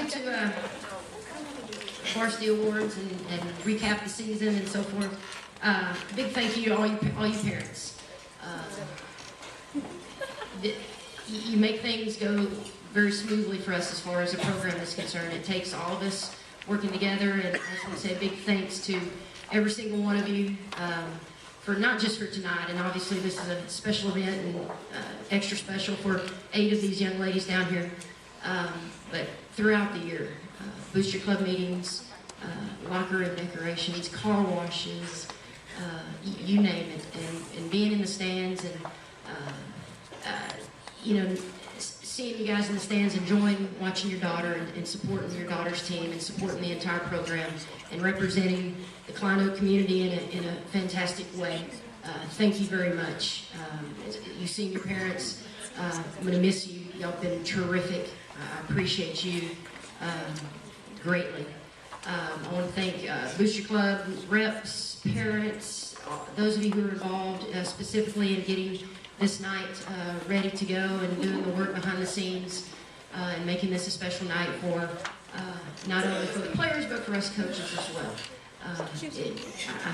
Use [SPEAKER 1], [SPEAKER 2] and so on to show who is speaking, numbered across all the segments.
[SPEAKER 1] get to Varsity Awards and recap the season and so forth, big thank you to all you parents. You make things go very smoothly for us as far as the program is concerned. It takes all of us working together, and I just want to say a big thanks to every single one of you for not just for tonight, and obviously this is a special event and extra special for 8 of these young ladies down here, but throughout the year, booster club meetings, locker room decorations, car washes, you name it, and being in the stands and you know, seeing you guys in the stands, enjoying watching your daughter and supporting your daughter's team and supporting the entire program and representing the Klein community in a fantastic way. Thank you very much. You senior parents, I'm going to miss you. Y'all been terrific. I appreciate you greatly. I want to thank Booster Club reps, parents, those of you who are involved specifically in getting this night ready to go and doing the work behind the scenes and making this a special night for not only for the players but for us coaches as well. I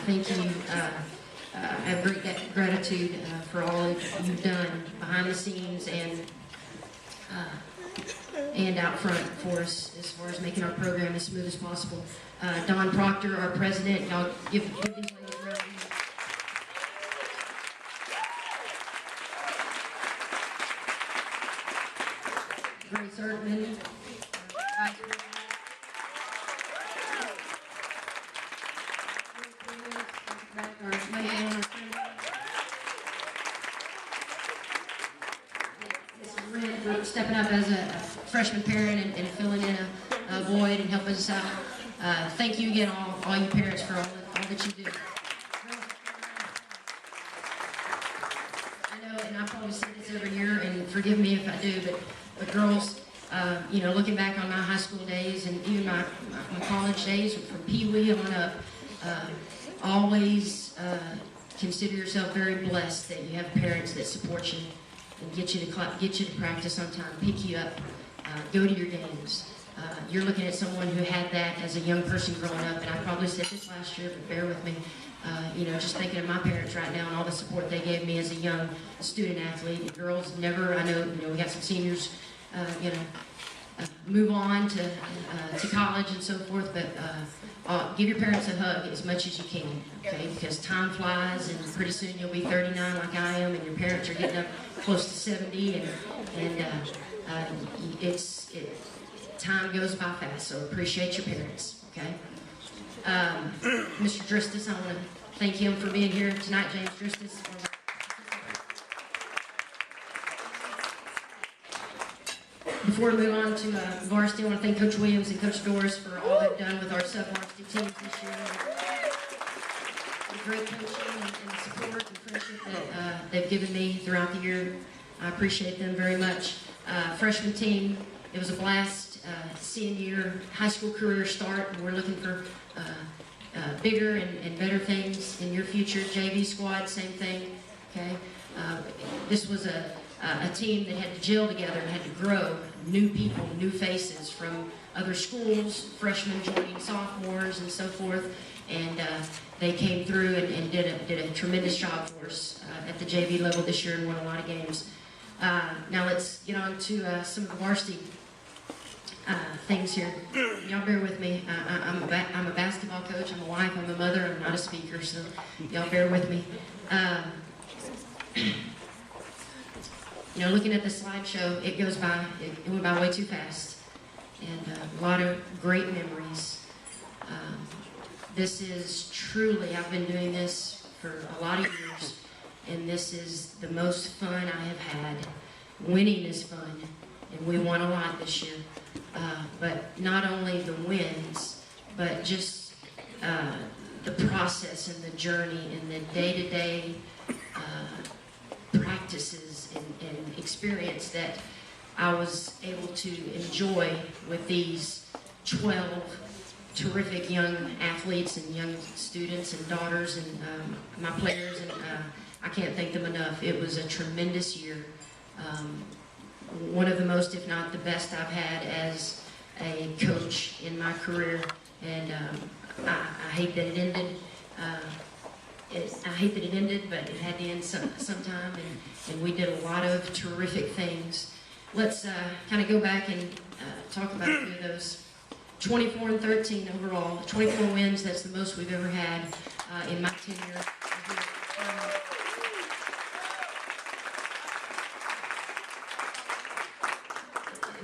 [SPEAKER 1] thank you. I have great gratitude for all you've done behind the scenes and out front for us as far as making our program as smooth as possible. Don Proctor, our president, y'all give these ladies a round. Grace Erdman, for stepping up as a freshman parent and filling in a void and helping us out. Thank you again, all you parents, for all that you do. I know, and I probably say this every year, and forgive me if I do, but girls, you know, looking back on my high school days and even my college days from Pee Wee on up, always consider yourself very blessed that you have parents that support you and get you to practice on time, pick you up, go to your games. You're looking at someone who had that as a young person growing up, and I probably said this last year, but bear with me. You know, just thinking of my parents right now and all the support they gave me as a young student athlete. The girls never, I know, you know, we got some seniors, you know, move on to college and so forth, but give your parents a hug as much as you can, okay? Because time flies, and pretty soon you'll be 39 like I am, and your parents are getting up close to 70, and time goes by fast. So appreciate your parents, okay? Mr. Dristis, I want to thank him for being here tonight, James Dristis. Before we move on to varsity, I want to thank Coach Williams and Coach Doris for all they've done with our sub-varsity teams this year. The great coaching and support and friendship that they've given me throughout the year. I appreciate them very much. Freshman team, it was a blast seeing your high school career start. We're looking for bigger and better things in your future. JV squad, same thing. Okay, this was a team that had to gel together and had to grow. New people, new faces from other schools, freshmen joining sophomores and so forth, and they came through and did a tremendous job for us at the JV level this year and won a lot of games. Now let's get on to some of the varsity things here. Y'all bear with me. I'm a basketball coach, I'm a wife, I'm a mother, I'm not a speaker, so y'all bear with me. You know, looking at the slideshow, it went by way too fast, and a lot of great memories. This is truly, I've been doing this for a lot of years, and this is the most fun I have had. Winning is fun, and we won a lot this year. But not only the wins, but just the process and the journey and the day-to-day practices and experience that I was able to enjoy with these 12 terrific young athletes and young students and daughters and my players, and I can't thank them enough. It was a tremendous year. One of the most, if not the best, I've had as a coach in my career, and I hate that it ended. I hate that it ended, but it had to end sometime, and we did a lot of terrific things. Let's kind of go back and talk about a few of those. 24-13 overall, 24 wins. That's the most we've ever had in my tenure.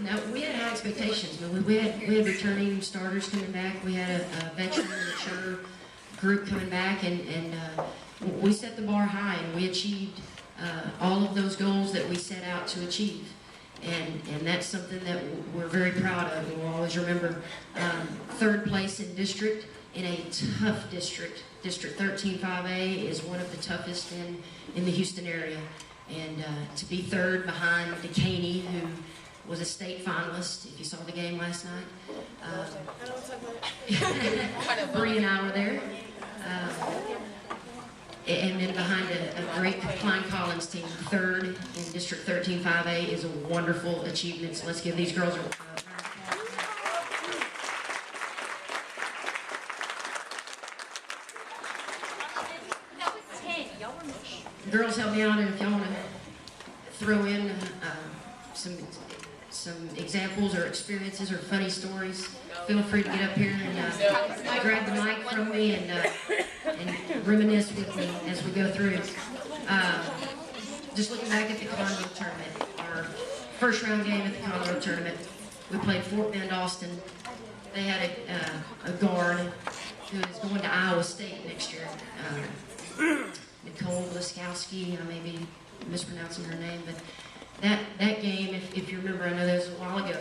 [SPEAKER 1] Now, we had high expectations. We had returning starters coming back. We had a veteran, mature group coming back, and we set the bar high, and we achieved all of those goals that we set out to achieve. And that's something that we're very proud of, and we'll always remember. Third place in district, in a tough district. District 13-5A is one of the toughest in the Houston area. And to be third behind Decaney, who was a state finalist, if you saw the game last night. Bree and I were there. And then behind a great Klein Collins team, third in District 13-5A is a wonderful achievement. So let's give these girls a round of applause.
[SPEAKER 2] That was 10. Y'all were mush.
[SPEAKER 1] Girls, help me out, and if y'all want to throw in some examples or experiences or funny stories, feel free to get up here and grab the mic from me and reminisce with me as we go through. Just looking back at the Conroe tournament, our first round game at the Conroe tournament, we played Fort Bend, Austin. They had a guard who is going to Iowa State next year, Nicole Laskowski. I may be mispronouncing her name, but that game, if you remember, I know that was a while ago,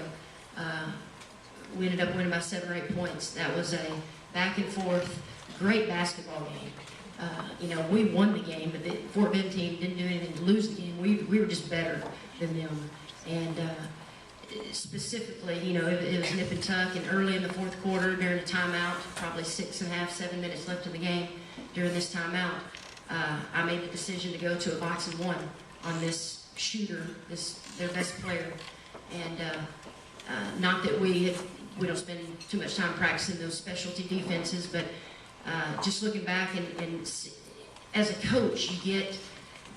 [SPEAKER 1] we ended up winning by 7 or 8 points. That was a back and forth, great basketball game. We won the game, but the Fort Bend team didn't do anything to lose the game. We were just better than them. And specifically, it was nip and tuck, and early in the fourth quarter, during a timeout, probably 6.5, 7 minutes left in the game, during this timeout, I made the decision to go to a box and one on this shooter, their best player. And not that we don't spend too much time practicing those specialty defenses, but just looking back and as a coach, you get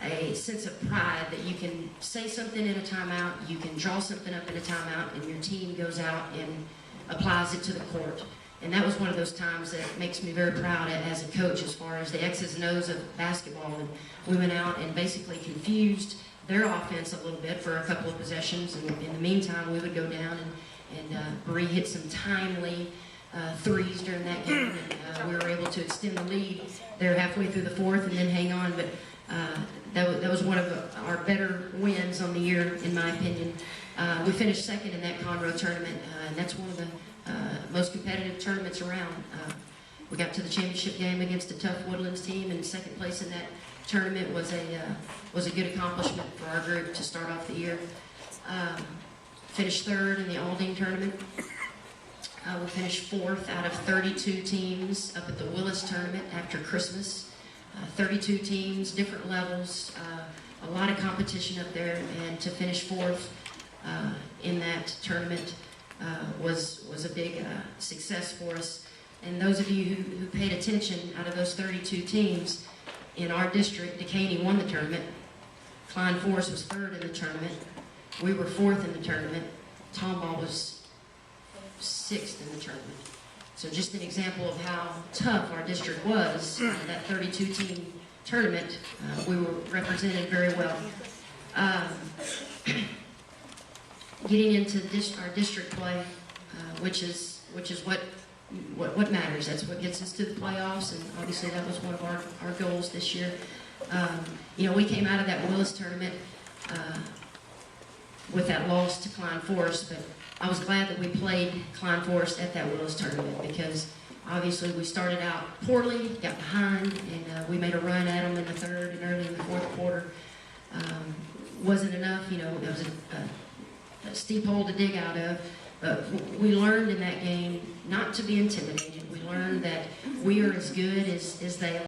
[SPEAKER 1] a sense of pride that you can say something in a timeout, you can draw something up in a timeout, and your team goes out and applies it to the court. And that was one of those times that makes me very proud as a coach as far as the X's and O's of basketball. And we went out and basically confused their offense a little bit for a couple of possessions, and in the meantime we would go down and Bree hit some timely threes during that game, and we were able to extend the lead there halfway through the fourth and then hang on. But that was one of our better wins on the year, in my opinion. We finished second in that Conroe tournament, and that's one of the most competitive tournaments around. We got to the championship game against a tough Woodlands team, and second place in that tournament was a good accomplishment for our group to start off the year. Finished third in the Aldine tournament. We finished fourth out of 32 teams up at the Willis tournament after Christmas. 32 teams, different levels, a lot of competition up there, and to finish fourth in that tournament was a big success for us. And those of you who paid attention, out of those 32 teams, in our district, Decaney won the tournament. Klein Forest was third in the tournament. We were fourth in the tournament. Tomball was sixth in the tournament. So just an example of how tough our district was. That 32-team tournament, we were represented very well. Getting into our district play, which is what matters. That's what gets us to the playoffs, and obviously that was one of our goals this year. We came out of that Willis tournament with that loss to Klein Forest, but I was glad that we played Klein Forest at that Willis tournament, because obviously we started out poorly, got behind, and we made a run at them in the third and early in the fourth quarter. Wasn't enough, there was a steep hole to dig out of, but we learned in that game not to be intimidated. We learned that we are as good as they are.